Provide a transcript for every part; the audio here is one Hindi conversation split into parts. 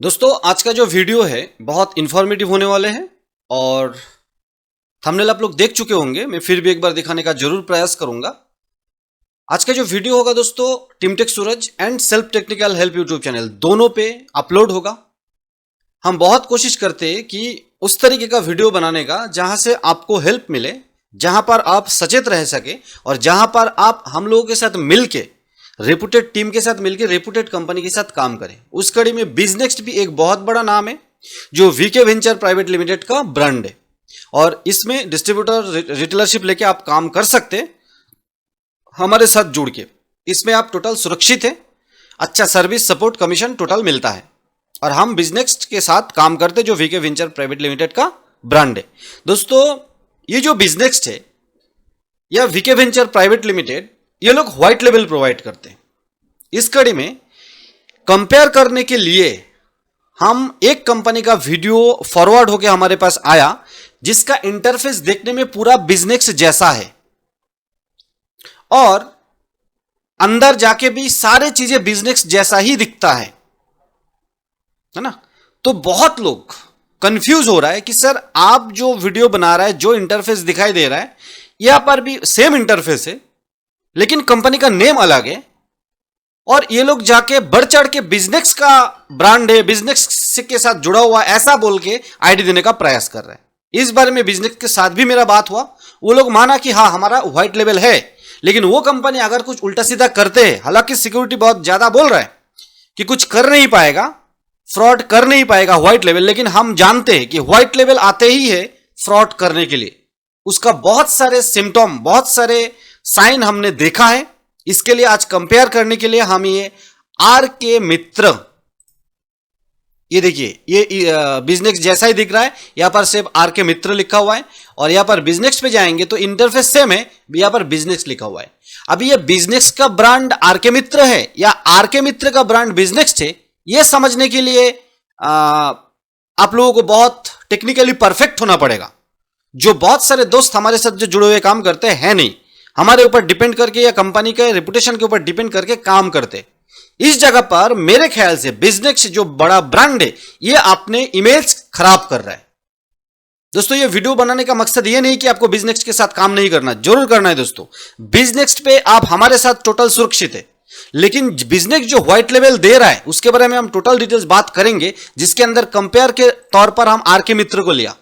दोस्तों आज का जो वीडियो है बहुत इंफॉर्मेटिव होने वाले हैं और थंबनेल आप लोग देख चुके होंगे। मैं फिर भी एक बार दिखाने का जरूर प्रयास करूंगा। आज का जो वीडियो होगा दोस्तों team tech Suraj and self technical help YouTube channel दोनों पे अपलोड होगा। हम बहुत कोशिश करते हैं कि उस तरीके का वीडियो बनाने का जहां से आपको हेल्प मिले, जहां पर आप सचेत रह सके और जहां पर आप हम लोगों के साथ मिलके रेपुटेड टीम के साथ मिलकर रेपुटेड कंपनी के साथ काम करें। उस कड़ी में बिजनेक्स्ट भी एक बहुत बड़ा नाम है जो वीके वेंचर प्राइवेट लिमिटेड का ब्रांड है और इसमें डिस्ट्रीब्यूटर रिटेलरशिप लेके आप काम कर सकते हैं हमारे साथ जुड़ के। इसमें आप टोटल सुरक्षित है, अच्छा सर्विस सपोर्ट कमीशन टोटल मिलता है और हम बिजनेक्स्ट के साथ काम करते जो वीके वेंचर प्राइवेट लिमिटेड का ब्रांड है। दोस्तों ये जो बिजनेक्स्ट है या वीके वेंचर प्राइवेट लिमिटेड ये लोग व्हाइट लेवल प्रोवाइड करते हैं। इस कड़ी में कंपेयर करने के लिए हम एक कंपनी का वीडियो फॉरवर्ड होकर हमारे पास आया जिसका इंटरफेस देखने में पूरा बिजनेस जैसा है और अंदर जाके भी सारे चीजें बिजनेस जैसा ही दिखता है ना। तो बहुत लोग कंफ्यूज हो रहा है कि सर आप जो वीडियो बना रहा है, जो इंटरफेस दिखाई दे रहा है, यहां पर भी सेम इंटरफेस है लेकिन कंपनी का नेम अलग है और ये लोग जाके बढ़ चढ़ के बिजनेस का ब्रांड है, बिजनेस के साथ जुड़ा हुआ ऐसा बोल के आईडी देने का प्रयास कर रहे हैं। इस बारे में बिजनेस के साथ भी मेरा बात हुआ, वो लोग माना कि हाँ हमारा व्हाइट लेवल है, लेकिन वो कंपनी अगर कुछ उल्टा सीधा करते हैं, हालांकि सिक्योरिटी बहुत ज्यादा बोल रहा है कि कुछ कर नहीं पाएगा, फ्रॉड कर नहीं पाएगा व्हाइट लेवल, लेकिन हम जानते हैं कि व्हाइट लेवल आते ही है फ्रॉड करने के लिए। उसका बहुत सारे सिम्टम, बहुत सारे साइन हमने देखा है। इसके लिए आज कंपेयर करने के लिए हम ये आर के मित्र, ये देखिए ये बिजनेस जैसा ही दिख रहा है, यहां पर सिर्फ आर के मित्र लिखा हुआ है और यहां पर बिजनेस पे जाएंगे तो इंटरफेस सेम है, यहां पर बिजनेस लिखा हुआ है। अभी ये बिजनेस का ब्रांड आर के मित्र है या आर के मित्र का ब्रांड बिजनेस है, ये समझने के लिए आप लोगों को बहुत टेक्निकली परफेक्ट होना पड़ेगा। जो बहुत सारे दोस्त हमारे साथ जो जुड़े हुए काम करते हैं नहीं, हमारे ऊपर डिपेंड करके या कंपनी के रेपुटेशन के ऊपर डिपेंड करके काम करते, इस जगह पर मेरे ख्याल से बिजनेस जो बड़ा ब्रांड है ये आपने इमेज खराब कर रहा है। दोस्तों ये वीडियो बनाने का मकसद ये नहीं कि आपको बिजनेस के साथ काम नहीं करना, जरूर करना है दोस्तों। बिजनेस पे आप हमारे साथ टोटल सुरक्षित है, लेकिन बिजनेस जो व्हाइट लेवल दे रहा है उसके बारे में हम टोटल डिटेल्स बात करेंगे, जिसके अंदर कंपेयर के तौर पर हम आर के मित्र को लिया।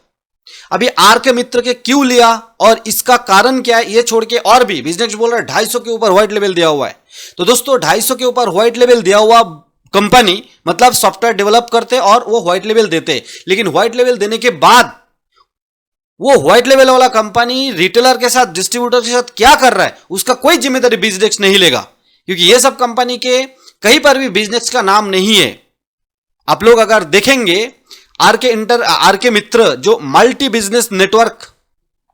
अभी आर के मित्र के क्यों लिया और इसका कारण क्या है, ये छोड़ के और भी बिजनेस बोल रहा है 250 के ऊपर व्हाइट लेवल दिया हुआ है। तो दोस्तों 250 के ऊपर व्हाइट लेवल दिया हुआ कंपनी मतलब सॉफ्टवेयर डेवलप करते और वो व्हाइट लेवल देते, लेकिन व्हाइट लेवल देने के बाद वो व्हाइट लेवल वाला कंपनी रिटेलर के साथ, डिस्ट्रीब्यूटर के साथ क्या कर रहा है उसका कोई जिम्मेदारी बिजनेस नहीं लेगा, क्योंकि ये सब कंपनी के कहीं पर भी बिजनेस का नाम नहीं है। आप लोग अगर देखेंगे आर के मित्र जो मल्टी बिजनेस नेटवर्क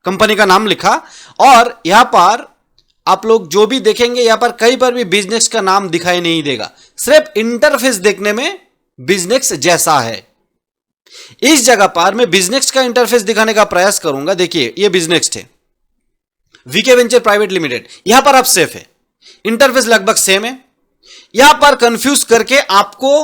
कंपनी का नाम लिखा और यहां पर आप लोग जो भी देखेंगे यहां पर कहीं पर भी बिजनेस का नाम दिखाई नहीं देगा, सिर्फ इंटरफेस देखने में बिजनेस जैसा है। इस जगह पर मैं बिजनेस का इंटरफेस दिखाने का प्रयास करूंगा। देखिए ये बिजनेस है वीके वेंचर प्राइवेट लिमिटेड, यहां पर आप सेफ है, इंटरफेस लगभग सेम है। यहां पर कंफ्यूज करके आपको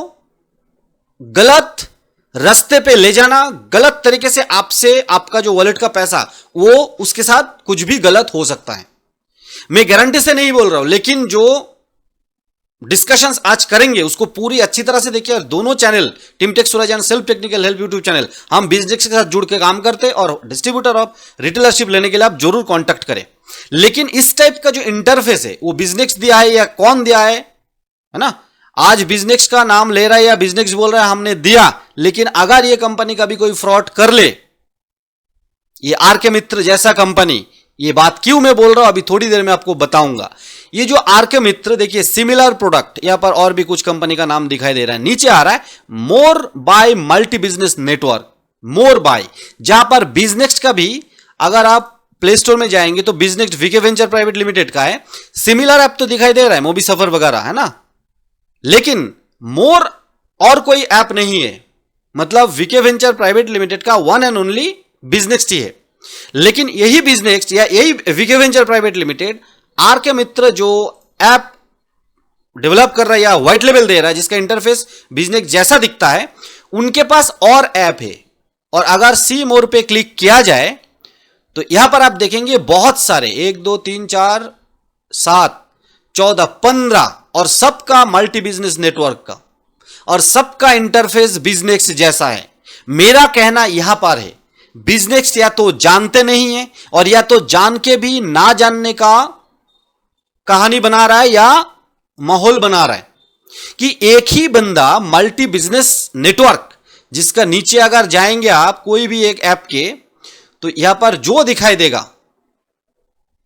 गलत रास्ते पे ले जाना, गलत तरीके से आपसे आपका जो वॉलेट का पैसा वो उसके साथ कुछ भी गलत हो सकता है। मैं गारंटी से नहीं बोल रहा हूं, लेकिन जो डिस्कशंस आज करेंगे उसको पूरी अच्छी तरह से देखिए। दोनों channel team tech Suraj and self technical help YouTube channel हम बिजनेस के साथ जुड़ के काम करते और डिस्ट्रीब्यूटर ऑफ रिटेलरशिप लेने के लिए आप जरूर कॉन्टैक्ट करें। लेकिन इस टाइप का जो इंटरफेस है वो बिजनेस दिया है या कौन दिया है ना, आज बिजनेस का नाम ले रहा है या बिजनेस बोल रहा है हमने दिया, लेकिन अगर ये कंपनी का भी कोई फ्रॉड कर ले, ये आर के मित्र जैसा कंपनी, ये बात क्यों मैं बोल रहा हूं अभी थोड़ी देर में आपको बताऊंगा। ये जो आर के मित्र देखिए सिमिलर प्रोडक्ट, यहां पर और भी कुछ कंपनी का नाम दिखाई दे रहा है, नीचे आ रहा है more by multi business network, more by, जहां पर बिजनेस का भी अगर आप प्ले स्टोर में जाएंगे तो business VK venture private limited का है, सिमिलर ऐप तो दिखाई दे रहा है, मोबी सफर वगैरह है ना, लेकिन मोर और कोई ऐप नहीं है। मतलब वीके वेंचर प्राइवेट लिमिटेड का वन एंड ओनली बिजनेस ही है, लेकिन यही बिजनेस या यही वीके वेंचर प्राइवेट लिमिटेड आर के मित्र जो ऐप डेवलप कर रहा है या व्हाइट लेवल दे रहा है, जिसका इंटरफेस बिजनेस जैसा दिखता है, उनके पास और ऐप है। और अगर सी मोर पे क्लिक किया जाए तो यहां पर आप देखेंगे बहुत सारे 1 2 3 4 7 14 15 और सबका मल्टी बिजनेस नेटवर्क का और सबका इंटरफेस बिजनेस जैसा है। मेरा कहना यहां पर है, बिजनेस या तो जानते नहीं है और या तो जान के भी ना जानने का कहानी बना रहा है या माहौल बना रहा है कि एक ही बंदा मल्टी बिजनेस नेटवर्क, जिसका नीचे अगर जाएंगे आप कोई भी एक ऐप के, तो यहां पर जो दिखाई देगा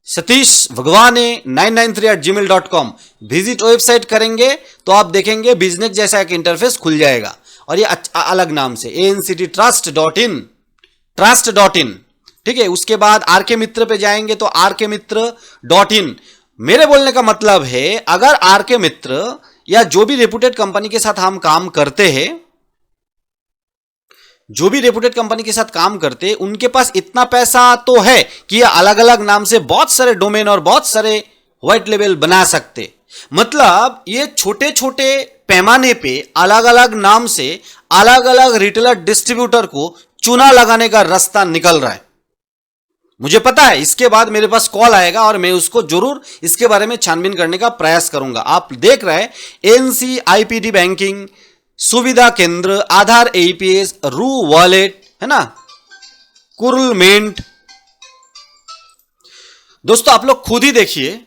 सतीश भगवाने 993@gmail.com विजिट वेबसाइट करेंगे तो आप देखेंगे बिजनेस जैसा एक इंटरफेस खुल जाएगा और ये अलग नाम से anct.trust.in, ठीक है। उसके बाद आरके मित्र पे जाएंगे तो rkmitra.in। मेरे बोलने का मतलब है, अगर आरके मित्र या जो भी रेपुटेड कंपनी के साथ हम काम करते हैं, जो भी रेपुटेड कंपनी के साथ काम करते हैं, उनके पास इतना पैसा तो है कि ये अलग अलग नाम से बहुत सारे डोमेन और बहुत सारे व्हाइट लेवल बना सकते। मतलब ये छोटे छोटे पैमाने पे अलग अलग नाम से अलग अलग रिटेलर डिस्ट्रीब्यूटर को चूना लगाने का रास्ता निकल रहा है। मुझे पता है इसके बाद मेरे पास कॉल आएगा और मैं उसको जरूर इसके बारे में छानबीन करने का प्रयास करूंगा। आप देख रहे हैं एनसीआईपीडी बैंकिंग, सुविधा केंद्र, आधार एईपीएस, रू वॉलेट, है ना, कुरल मिंट। दोस्तों आप लोग खुद ही देखिए,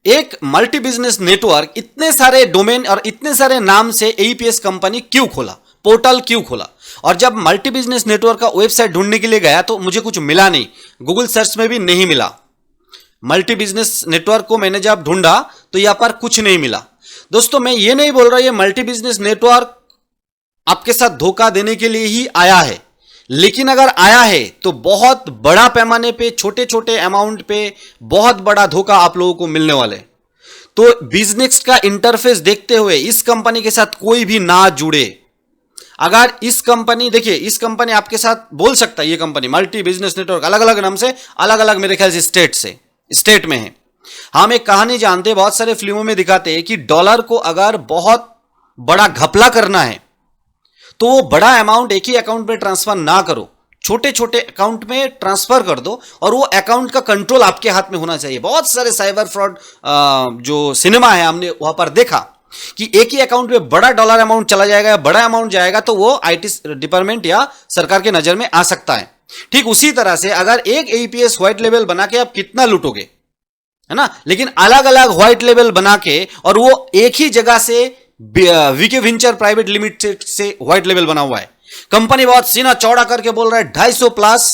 एक मल्टी बिजनेस नेटवर्क इतने सारे डोमेन और इतने सारे नाम से एईपीएस कंपनी क्यों खोला, पोर्टल क्यों खोला। और जब मल्टी बिजनेस नेटवर्क का वेबसाइट ढूंढने के लिए गया तो मुझे कुछ मिला नहीं, गूगल सर्च में भी नहीं मिला। मल्टी बिजनेस नेटवर्क को मैंने जब ढूंढा तो यहां पर कुछ नहीं मिला। दोस्तों मैं ये नहीं बोल रहा ये मल्टी बिजनेस नेटवर्क आपके साथ धोखा देने के लिए ही आया है, लेकिन अगर आया है तो बहुत बड़ा पैमाने पे, छोटे छोटे अमाउंट पे बहुत बड़ा धोखा आप लोगों को मिलने वाले। तो बिजनेस का इंटरफेस देखते हुए इस कंपनी के साथ कोई भी ना जुड़े। अगर इस कंपनी, देखिए इस कंपनी आपके साथ बोल सकता है, ये कंपनी मल्टी बिजनेस नेटवर्क अलग अलग नाम से, अलग अलग मेरे ख्याल से स्टेट में है। हम एक कहानी जानते हैं, बहुत सारे फिल्मों में दिखाते हैं कि डॉलर को अगर बहुत बड़ा घपला करना है तो वो बड़ा अमाउंट एक ही अकाउंट में ट्रांसफर ना करो, छोटे छोटे अकाउंट में ट्रांसफर कर दो और वो अकाउंट का कंट्रोल आपके हाथ में होना चाहिए। बहुत सारे साइबर फ्रॉड जो सिनेमा है हमने वहां पर देखा कि एक ही अकाउंट में बड़ा डॉलर अमाउंट चला जाएगा या बड़ा अमाउंट जाएगा तो वो आईटी डिपार्टमेंट या सरकार के नजर में आ सकता है। ठीक उसी तरह से अगर एक एईपीएस व्हाइट लेवल बना के आप कितना लूटोगे, है ना, लेकिन अलग अलग व्हाइट लेवल बना के और वो एक ही जगह से वीके वेंचर प्राइवेट लिमिटेड से व्हाइट लेवल बना हुआ है। कंपनी बहुत सीना चौड़ा करके बोल रहा है 250 प्लस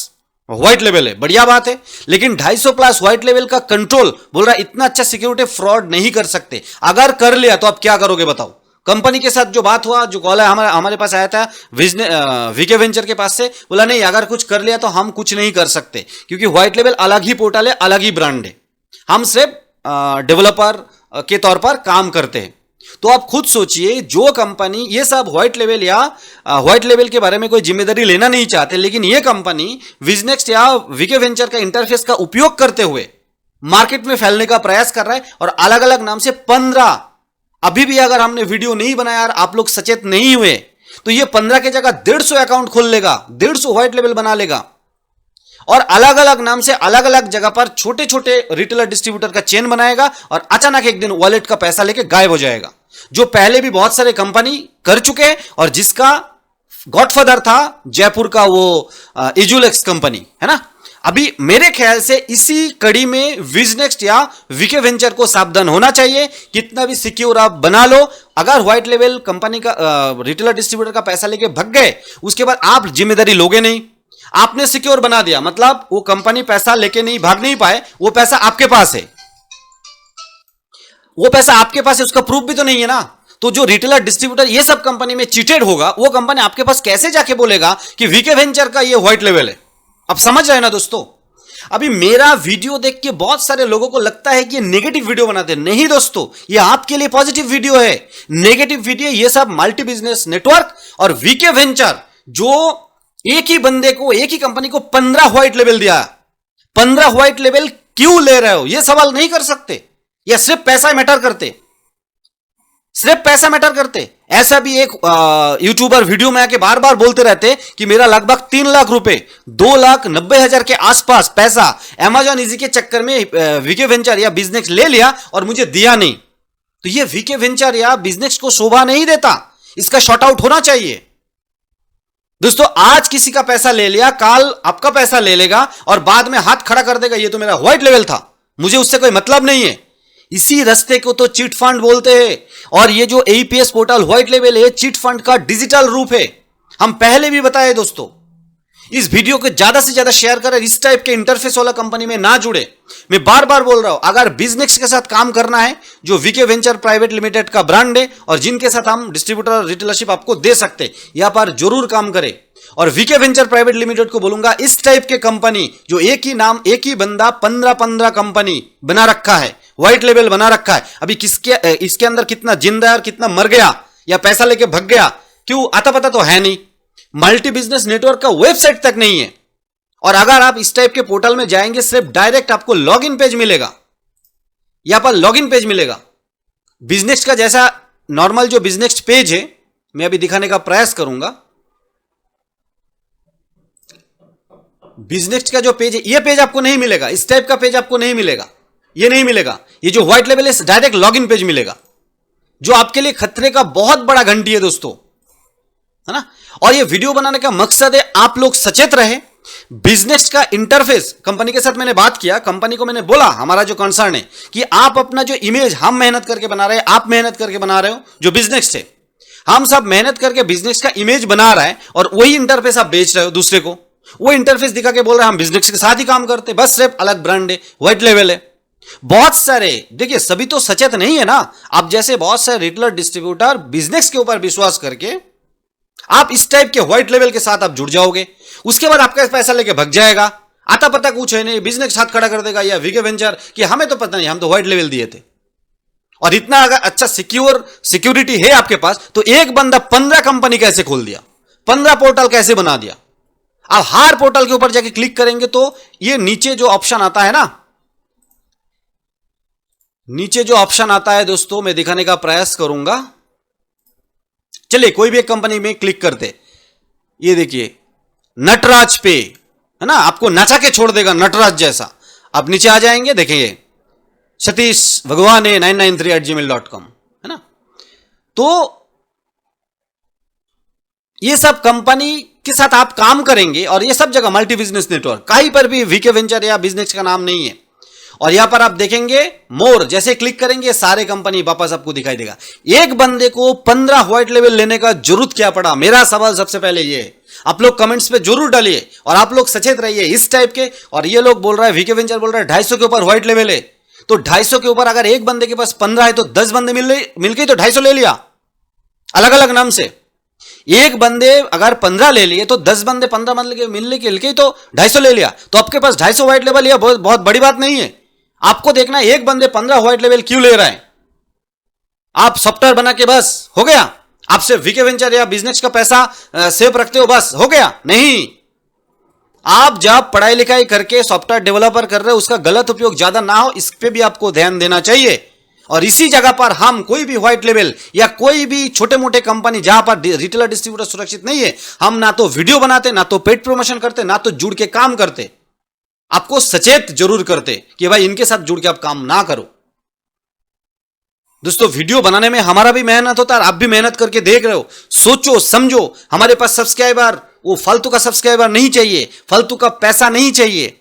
व्हाइट लेवल है, बढ़िया बात है, लेकिन 250 प्लस व्हाइट लेवल का कंट्रोल बोल रहा है इतना अच्छा सिक्योरिटी फ्रॉड नहीं कर सकते। अगर कर लिया तो आप क्या करोगे बताओ। कंपनी के साथ जो बात हुआ, जो कॉल है हमारे पास आया था वीके वेंचर के पास से, बोला नहीं अगर कुछ कर लिया तो हम कुछ नहीं कर सकते क्योंकि व्हाइट लेवल अलग ही पोर्टल है, अलग ही ब्रांड है, हम सिर्फ डेवलपर के तौर पर काम करते हैं। तो आप खुद सोचिए, जो कंपनी ये सब व्हाइट लेवल या व्हाइट लेवल के बारे में कोई जिम्मेदारी लेना नहीं चाहते, लेकिन ये कंपनी विजनेक्स या वीके वेंचर का इंटरफेस का उपयोग करते हुए मार्केट में फैलने का प्रयास कर रहा है और अलग अलग नाम से 15, अभी भी अगर हमने वीडियो नहीं बनाया और आप लोग सचेत नहीं हुए तो ये 15 की जगह 150 अकाउंट खोल लेगा, 150 व्हाइट लेवल बना लेगा और अलग अलग नाम से अलग अलग जगह पर छोटे छोटे रिटेलर डिस्ट्रीब्यूटर का चेन बनाएगा और अचानक एक दिन वॉलेट का पैसा लेके गायब हो जाएगा, जो पहले भी बहुत सारे कंपनी कर चुके और जिसका गॉडफादर था जयपुर का वो इजुलेक्स कंपनी, है ना। अभी मेरे ख्याल से इसी कड़ी में विजनेक्स्ट या वीके वेंचर को सावधान होना चाहिए। कितना भी सिक्योर आप बना लो, अगर व्हाइट लेवल कंपनी का रिटेलर डिस्ट्रीब्यूटर का पैसा लेके भग गए, उसके बाद आप जिम्मेदारी लोगे नहीं। आपने सिक्योर बना दिया, मतलब वो कंपनी पैसा लेके नहीं भाग नहीं पाए, वो पैसा आपके पास है, वो पैसा आपके पास है, उसका प्रूफ भी तो नहीं है ना। तो जो रिटेलर डिस्ट्रीब्यूटर ये सब कंपनी में चीटेड होगा, वो कंपनी आपके पास कैसे जाके बोलेगा कि वीके वेंचर का ये व्हाइट लेवल है। अब समझ रहे हैं ना दोस्तों। अभी मेरा वीडियो देख के बहुत सारे लोगों को लगता है कि ये नेगेटिव वीडियो बनाते हैं, नहीं दोस्तों, ये आपके लिए पॉजिटिव वीडियो है। नेगेटिव वीडियो ये सब मल्टी बिजनेस नेटवर्क और वीके वेंचर, जो एक ही बंदे को, एक ही कंपनी को 15 व्हाइट लेवल दिया, 15 व्हाइट लेवल क्यों ले रहे हो, यह सवाल नहीं कर सकते, या सिर्फ पैसा मैटर करते। सिर्फ पैसा मैटर करते। ऐसा भी एक यूट्यूबर वीडियो में आके बार बार बोलते रहते कि मेरा लगभग 3 लाख रुपए 2,90,000 के आसपास पैसा अमेजॉन इजी के चक्कर में वीके वेंचर या बिजनेस ले लिया और मुझे दिया नहीं। तो ये वीके वेंचर या बिजनेस को शोभा नहीं देता, इसका शॉर्ट आउट होना चाहिए। दोस्तों, आज किसी का पैसा ले लिया, कल आपका पैसा ले लेगा और बाद में हाथ खड़ा कर देगा, ये तो मेरा व्हाइट लेवल था, मुझे उससे कोई मतलब नहीं है। इसी रास्ते को तो चिट फंड बोलते हैं। और ये जो एईपीएस पोर्टल व्हाइट लेवल है, चिट फंड का डिजिटल रूप है। हम पहले भी बताए दोस्तों, इस वीडियो को ज्यादा से ज्यादा शेयर करें, इस टाइप के इंटरफेस वाला कंपनी में ना जुड़े। मैं बार बार बोल रहा हूं, अगर बिजनेस के साथ काम करना है, जो वीके वेंचर प्राइवेट लिमिटेड का ब्रांड है और जिनके साथ हम डिस्ट्रीब्यूटर रिटेलरशिप आपको दे सकते, यहां पर जरूर काम करें। और वीके वेंचर प्राइवेट लिमिटेड को बोलूंगा, इस टाइप के कंपनी जो एक ही नाम एक ही बंदा 15 कंपनी बना रखा है, व्हाइट लेवल बना रखा है, अभी इसके अंदर कितना जिंदा है और कितना मर गया या पैसा लेके भग गया, क्यों आता पता तो है नहीं। मल्टी बिजनेस नेटवर्क का वेबसाइट तक नहीं है। और अगर आप इस टाइप के पोर्टल में जाएंगे, सिर्फ डायरेक्ट आपको लॉगिन पेज मिलेगा, यहां पर लॉगिन पेज मिलेगा। बिजनेस का जैसा नॉर्मल जो बिजनेस पेज है, मैं अभी दिखाने का प्रयास करूंगा। बिजनेस का जो पेज है, यह पेज आपको नहीं मिलेगा, इस टाइप का पेज आपको नहीं मिलेगा, यह नहीं मिलेगा। ये जो व्हाइट लेवल है, डायरेक्ट लॉगिन पेज मिलेगा, जो आपके लिए खतरे का बहुत बड़ा घंटी है दोस्तों, है ना। और ये वीडियो बनाने का मकसद है आप लोग सचेत रहे। बिजनेस का इंटरफेस, कंपनी के साथ मैंने बात किया, कंपनी को मैंने बोला हमारा जो कंसर्न है कि आप अपना जो इमेज हम मेहनत करके बना रहे हैं, आप मेहनत करके बना रहे हो, जो बिजनेस है हम सब मेहनत करके बिजनेस का इमेज बना रहा है, और वही इंटरफेस आप बेच रहे हो दूसरे को। वो इंटरफेस दिखा के बोल रहे हैं हम बिजनेस के साथ ही काम करते, बस सिर्फ अलग ब्रांड है, व्हाइट लेवल है। बहुत सारे, देखिए सभी तो सचेत नहीं है ना। आप जैसे बहुत सारे रिटेलर डिस्ट्रीब्यूटर बिजनेस के ऊपर विश्वास करके आप इस टाइप के व्हाइट लेवल के साथ आप जुड़ जाओगे, उसके बाद आपका पैसा लेके भग जाएगा, आता पता कुछ है नहीं, बिजनेस हाथ खड़ा कर देगा या वीके वेंचर कि हमें तो पता नहीं, हम तो व्हाइट लेवल दिए थे। और इतना अगर अच्छा सिक्योरिटी है आपके पास, तो एक बंदा 15 कंपनी कैसे खोल दिया, 15 पोर्टल कैसे बना दिया। आप हर पोर्टल के ऊपर जाके क्लिक करेंगे तो ये नीचे जो ऑप्शन आता है ना, नीचे जो ऑप्शन आता है दोस्तों, मैं दिखाने का प्रयास करूंगा। चलिए कोई भी एक कंपनी में क्लिक करते, ये देखिए नटराज पे, है ना, आपको नचा के छोड़ देगा नटराज जैसा। आप नीचे आ जाएंगे, देखिए सतीश भगवान 993@gmail.com, है ना। तो ये सब कंपनी के साथ आप काम करेंगे, और ये सब जगह मल्टी बिजनेस नेटवर्क, कहीं पर भी वीके वेंचर या बिजनेस का नाम नहीं है। और यहां पर आप देखेंगे मोर, जैसे क्लिक करेंगे सारे कंपनी वापस आपको दिखाई देगा। एक बंदे को 15 व्हाइट लेवल लेने का जरूरत क्या पड़ा? मेरा सवाल सबसे पहले ये है, आप लोग कमेंट्स पे जरूर डालिए और आप लोग सचेत रहिए इस टाइप के। और ये लोग बोल रहा है, वीके वेंचर बोल रहा है 250 के ऊपर व्हाइट लेवल है, तो 250 के ऊपर अगर एक बंदे के पास 15 है तो 10 बंदे मिल गए तो 250 ले लिया अलग अलग नाम से। एक बंदे अगर 15 ले लिए तो 10 बंदे 15 बंदे मिलने के तो 250 ले लिया, तो आपके पास 250 व्हाइट लेवल, यह बहुत बड़ी बात नहीं है। आपको देखना है एक बंदे 15 व्हाइट लेवल क्यों ले रहा है। आप सॉफ्टवेयर बना के बस हो गया, आपसे वीके वेंचर या बिजनेस का पैसा सेव रखते हो बस हो गया? नहीं, आप जब पढ़ाई लिखाई करके सॉफ्टवेयर डेवलपर कर रहे हो, उसका गलत उपयोग ज्यादा ना हो, इस पे भी आपको ध्यान देना चाहिए। और इसी जगह पर हम कोई भी व्हाइट लेवल या कोई भी छोटे मोटे कंपनी जहां पर रिटेलर डिस्ट्रीब्यूटर सुरक्षित नहीं है, हम ना तो वीडियो बनाते, ना तो पेड प्रमोशन करते, ना तो जुड़ के काम करते। आपको सचेत जरूर करते कि भाई इनके साथ जुड़ के आप काम ना करो। दोस्तों, वीडियो बनाने में हमारा भी मेहनत होता है, आप भी मेहनत करके देख रहे हो, सोचो समझो। हमारे पास सब्सक्राइबर वो फालतू का सब्सक्राइबर नहीं चाहिए, फालतू का पैसा नहीं चाहिए।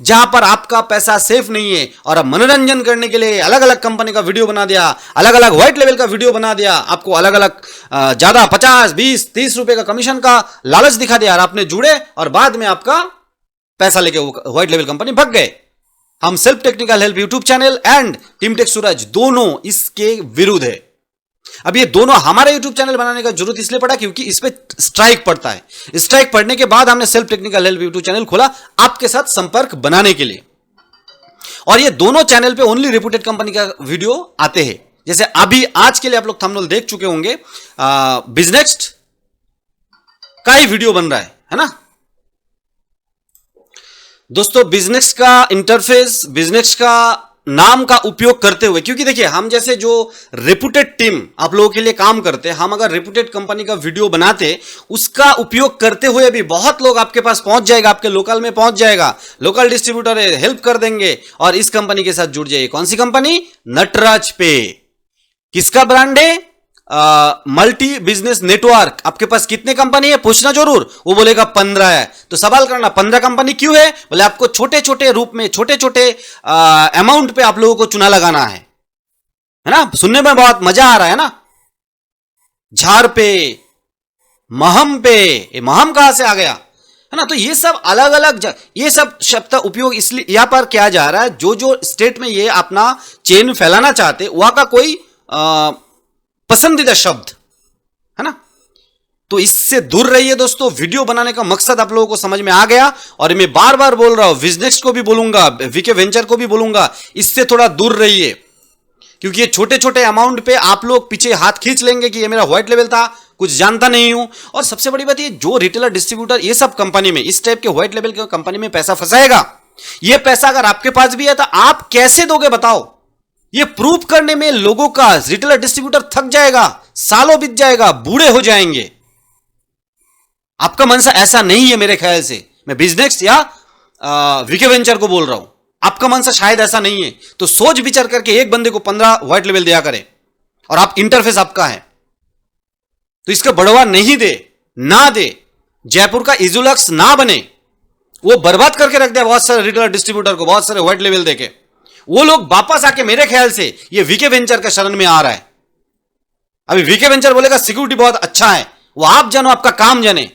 जहां पर आपका पैसा सेफ नहीं है और आप मनोरंजन करने के लिए अलग अलग कंपनी का वीडियो बना दिया, अलग अलग व्हाइट लेवल का वीडियो बना दिया, आपको अलग अलग ज्यादा 50, 20, 30 रुपए का कमीशन का लालच दिखा दिया और आपने जुड़े और बाद में आपका पैसा लेके व्हाइट लेवल कंपनी भग गए। हम self technical help YouTube channel and team tech Suraj दोनों इसके विरुद्ध है। अब ये दोनों हमारा यूट्यूब चैनल बनाने का जरूरत इसलिए पड़ा क्योंकि इस पे स्ट्राइक पड़ता है। स्ट्राइक पड़ने के बाद हमने self technical help YouTube channel खोला आपके साथ संपर्क बनाने के लिए। और ये दोनों चैनल पे ओनली रेपुटेड कंपनी का वीडियो आते हैं। जैसे अभी आज के लिए आप लोग थंबनेल देख चुके होंगे, बिजनेस का ही वीडियो बन रहा है ना दोस्तों। बिजनेस का इंटरफेस, बिजनेस का नाम का उपयोग करते हुए, क्योंकि देखिए हम जैसे जो रेपुटेड टीम आप लोगों के लिए काम करते हैं, हम अगर रेपुटेड कंपनी का वीडियो बनाते, उसका उपयोग करते हुए भी बहुत लोग आपके पास पहुंच जाएगा, आपके लोकल में पहुंच जाएगा, लोकल डिस्ट्रीब्यूटर है, हेल्प कर देंगे और इस कंपनी के साथ जुड़ जाइए। कौन सी कंपनी? नटराज पे। किसका ब्रांड है? Multi business network. आपके पास कितने कंपनी है पूछना जरूर, वो बोलेगा 15 है। तो सवाल करना 15 कंपनी क्यों है? बोले आपको छोटे छोटे रूप में, छोटे छोटे अमाउंट पे आप लोगों को चुना लगाना है ना? सुनने में बहुत मजा आ रहा है ना? झार पे, महम पे, ये महम कहां से आ गया है ना? तो ये सब अलग अलग ये सब शब्द उपयोग इसलिए यहां पर किया जा रहा है, जो जो स्टेट में ये अपना चेन फैलाना चाहते वहां का कोई पसंदीदा शब्द है ना? तो इससे दूर रहिए दोस्तों। वीडियो बनाने का मकसद आप लोगों को समझ में आ गया, और मैं बार बार बोल रहा हूं, विजनेक्स को भी बोलूंगा, वीके वेंचर को भी बोलूंगा, इससे थोड़ा दूर रहिए, क्योंकि ये छोटे छोटे अमाउंट पे आप लोग पीछे हाथ खींच लेंगे कि ये मेरा व्हाइट लेवल था, कुछ जानता नहीं हूं। और सबसे बड़ी बात, ये जो रिटेलर डिस्ट्रीब्यूटर ये सब कंपनी में, इस टाइप के व्हाइट लेवल के कंपनी में पैसा फंसाएगा, ये पैसा अगर आपके पास भी है तो आप कैसे दोगे बताओ? ये प्रूव करने में लोगों का, रिटेलर डिस्ट्रीब्यूटर थक जाएगा, सालों बीत जाएगा, बूढ़े हो जाएंगे। आपका मनसा ऐसा नहीं है मेरे ख्याल से, मैं बिजनेस या वीके वेंचर को बोल रहा हूं, आपका मनसा शायद ऐसा नहीं है। तो सोच विचार करके एक बंदे को 15 व्हाइट लेवल दिया करे, और आप इंटरफेस आपका है तो इसका बढ़ावा नहीं दे, ना दे, जयपुर का इजुलक्स ना बने, वो बर्बाद करके रख दिया बहुत सारे रिटेलर डिस्ट्रीब्यूटर को, बहुत सारे व्हाइट लेवल देके। वो लोग वापस आके मेरे ख्याल से ये वीके वेंचर का शरण में आ रहा है। अभी वीके वेंचर बोलेगा सिक्योरिटी बहुत अच्छा है, वो आप जानो, आपका काम जाने,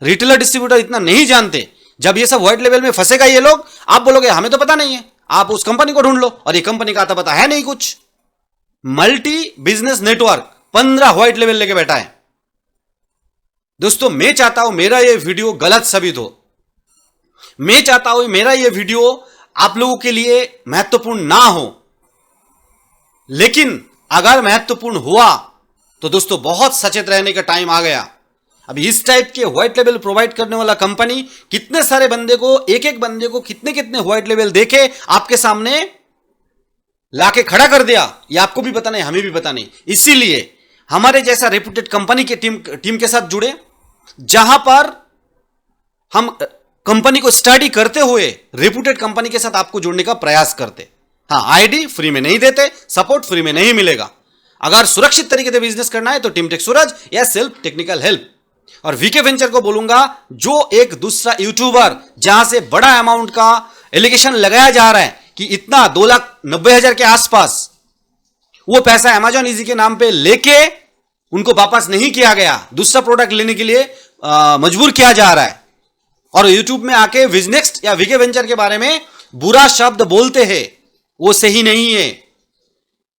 रिटेलर डिस्ट्रीब्यूटर इतना नहीं जानते। जब ये सब व्हाइट लेवल में फंसेगा ये लोग, आप बोलोगे हमें तो पता नहीं है, आप उस कंपनी को ढूंढ लो, और ये कंपनी का आता पता है नहीं कुछ। Multi business network 15 white level लेके बैठा है। दोस्तों मैं चाहता हूं मेरा ये वीडियो गलत साबित हो, मैं चाहता हूं मेरा ये वीडियो आप लोगों के लिए महत्वपूर्ण ना हो, लेकिन अगर महत्वपूर्ण हुआ तो दोस्तों बहुत सचेत रहने का टाइम आ गया। अभी इस टाइप के व्हाइट लेवल प्रोवाइड करने वाला कंपनी कितने सारे बंदे को, एक एक बंदे को कितने कितने व्हाइट लेवल देके आपके सामने लाके खड़ा कर दिया, ये आपको भी पता नहीं, हमें भी पता नहीं। इसीलिए हमारे जैसा रेपुटेड कंपनी के टीम के साथ जुड़े, जहां पर हम कंपनी को स्टडी करते हुए रेपुटेड कंपनी के साथ आपको जुड़ने का प्रयास करते। हाँ, आईडी फ्री में नहीं देते, सपोर्ट फ्री में नहीं मिलेगा। अगर सुरक्षित तरीके से बिजनेस करना है तो टीम टेक सूरज या सेल्फ टेक्निकल हेल्प। और वीके वेंचर को बोलूंगा, जो एक दूसरा यूट्यूबर जहां से बड़ा अमाउंट का एलिगेशन लगाया जा रहा है कि इतना 2,90,000 के आसपास, वो पैसा अमेजॉन इजी के नाम पे लेके उनको वापस नहीं किया गया, दूसरा प्रोडक्ट लेने के लिए मजबूर किया जा रहा है। और यूट्यूब में आके विजनेक्स्ट या वीके वेंचर के बारे में बुरा शब्द बोलते हैं, वो सही नहीं है।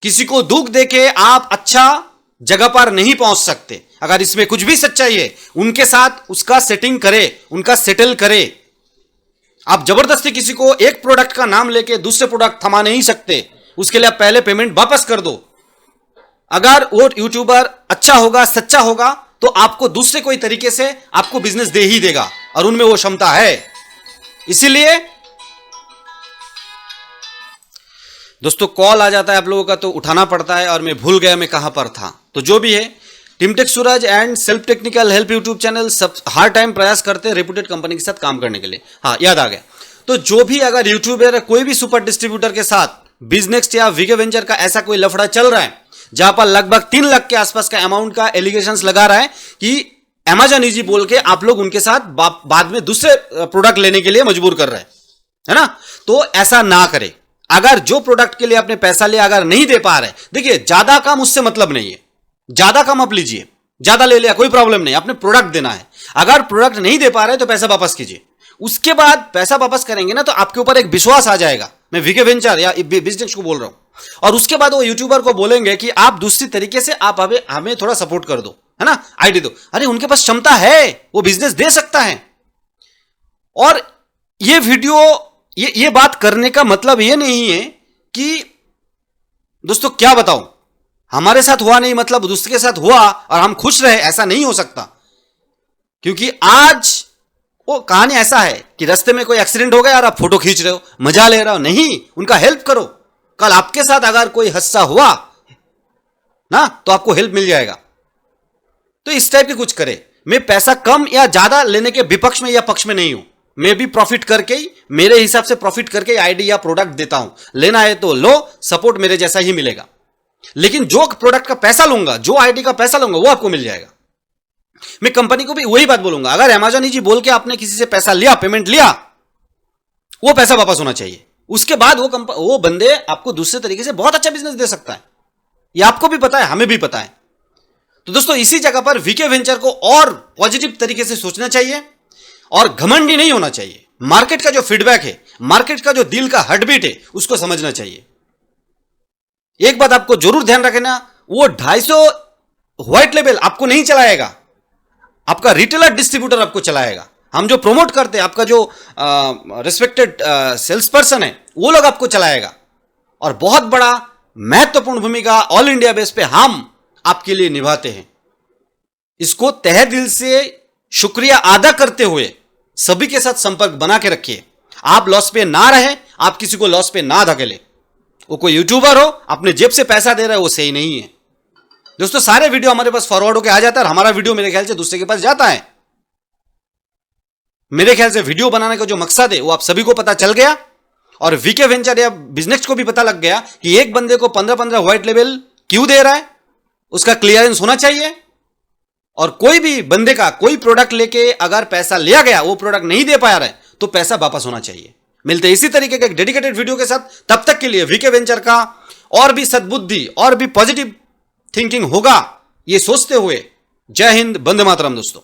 किसी को दुख देके आप अच्छा जगह पर नहीं पहुंच सकते। अगर इसमें कुछ भी सच्चाई है, उनके साथ उसका सेटिंग करे, उनका सेटल करे। आप जबरदस्ती किसी को एक प्रोडक्ट का नाम लेके दूसरे प्रोडक्ट थमा नहीं सकते, उसके लिए आप पहले पेमेंट वापस कर दो। अगर वो यूट्यूबर अच्छा होगा, सच्चा होगा, तो आपको दूसरे कोई तरीके से आपको बिजनेस दे ही देगा, और उनमें वो क्षमता है। इसीलिए दोस्तों कॉल आ जाता है आप लोगों का तो उठाना पड़ता है, और मैं भूल गया मैं कहां पर था। तो जो भी है, team tech Suraj and self technical help YouTube channel सब हर टाइम प्रयास करते हैं रेपुटेड कंपनी के साथ काम करने के लिए। हाँ, याद आ गया। तो जो भी अगर यूट्यूबर या कोई भी सुपर डिस्ट्रीब्यूटर के साथ बिजनेस या वीके वेंचर का ऐसा कोई लफड़ा चल रहा है, जहां पर लगभग 3 लाख के आसपास का अमाउंट का एलिगेशंस लगा रहा है कि अमेजॉन इजी बोल के आप लोग उनके साथ बाद में दूसरे प्रोडक्ट लेने के लिए मजबूर कर रहे हैं, है ना? तो ऐसा ना करें। अगर जो प्रोडक्ट के लिए आपने पैसा लिया अगर नहीं दे पा रहे, देखिए ज्यादा काम उससे मतलब नहीं है, ज्यादा काम आप लीजिए, ज्यादा ले लिया कोई प्रॉब्लम नहीं, आपने प्रोडक्ट देना है। अगर प्रोडक्ट नहीं दे पा रहे तो पैसा वापस कीजिए। उसके बाद पैसा वापस करेंगे ना तो आपके ऊपर एक विश्वास आ जाएगा। मैं वीके वेंचर या बिजनेस को बोल रहा हूं। और उसके बाद वो यूट्यूबर को बोलेंगे कि आप दूसरी तरीके से आप हमें थोड़ा सपोर्ट कर दो, है ना, आईडी दो। अरे उनके पास क्षमता है, वो बिजनेस दे सकता है। और ये वीडियो ये बात करने का मतलब ये नहीं है कि दोस्तों क्या बताऊं, हमारे साथ हुआ नहीं मतलब दूसरे के साथ हुआ और हम खुश रहे, ऐसा नहीं हो सकता। क्योंकि आज वो कहानी ऐसा है कि रास्ते में कोई एक्सीडेंट हो गया और आप फोटो खींच रहे हो, मजा ले रहे हो, नहीं, उनका हेल्प करो। कल आपके साथ अगर कोई हादसा हुआ ना तो आपको हेल्प मिल जाएगा। तो इस टाइप की कुछ करे। मैं पैसा कम या ज्यादा लेने के विपक्ष में या पक्ष में नहीं हूं। मैं भी प्रॉफिट करके ही, मेरे हिसाब से प्रॉफिट करके आईडी या प्रोडक्ट देता हूं। लेना है तो लो, सपोर्ट मेरे जैसा ही मिलेगा। लेकिन जो प्रोडक्ट का पैसा लूंगा, जो आईडी का पैसा लूंगा, वो आपको मिल जाएगा। मैं कंपनी को भी वही बात बोलूंगा, अगर अमेजॉन जी बोल के आपने किसी से पैसा लिया, पेमेंट लिया, वो पैसा वापस होना चाहिए। उसके बाद वो बंदे आपको दूसरे तरीके से बहुत अच्छा बिजनेस दे सकता है। ये आपको भी पता है, हमें भी पता है। तो दोस्तों इसी जगह पर वीके वेंचर को और पॉजिटिव तरीके से सोचना चाहिए और घमंडी नहीं होना चाहिए। मार्केट का जो फीडबैक है, मार्केट का जो दिल का हार्टबीट है, उसको समझना चाहिए। एक बात आपको जरूर ध्यान रखना, वो 250 व्हाइट लेबल आपको नहीं चलाएगा, आपका रिटेलर डिस्ट्रीब्यूटर आपको चलाएगा। हम जो प्रमोट करते हैं, आपका जो रिस्पेक्टेड सेल्स पर्सन है, वो लोग आपको चलाएगा। और बहुत बड़ा महत्वपूर्ण भूमिका ऑल इंडिया बेस पे हम आपके लिए निभाते हैं। इसको तहे दिल से शुक्रिया अदा करते हुए सभी के साथ संपर्क बना के रखिए। आप लॉस पे ना रहे, आप किसी को लॉस पे ना धकेले। वो कोई यूट्यूबर हो, अपने जेब से पैसा दे रहा है, वो सही नहीं है। दोस्तों सारे वीडियो हमारे पास फॉरवर्ड होकर आ जाता है और हमारा वीडियो मेरे ख्याल से दूसरे के पास जाता है। मेरे ख्याल से वीडियो बनाने का जो मकसद है वो आप सभी को पता चल गया और वीके वेंचर या बिजनेस को भी पता लग गया कि एक बंदे को 15-15 व्हाइट लेबल क्यों दे रहा है, उसका क्लियरेंस होना चाहिए। और कोई भी बंदे का कोई प्रोडक्ट लेके अगर पैसा लिया गया, वो प्रोडक्ट नहीं दे पाया रहा है, तो पैसा वापस होना चाहिए। मिलते इसी तरीके के एक डेडिकेटेड वीडियो के साथ। तब तक के लिए वीके वेंचर का और भी सद्बुद्धि और भी पॉजिटिव थिंकिंग होगा, ये सोचते हुए जय हिंद, वंदे मातरम दोस्तों।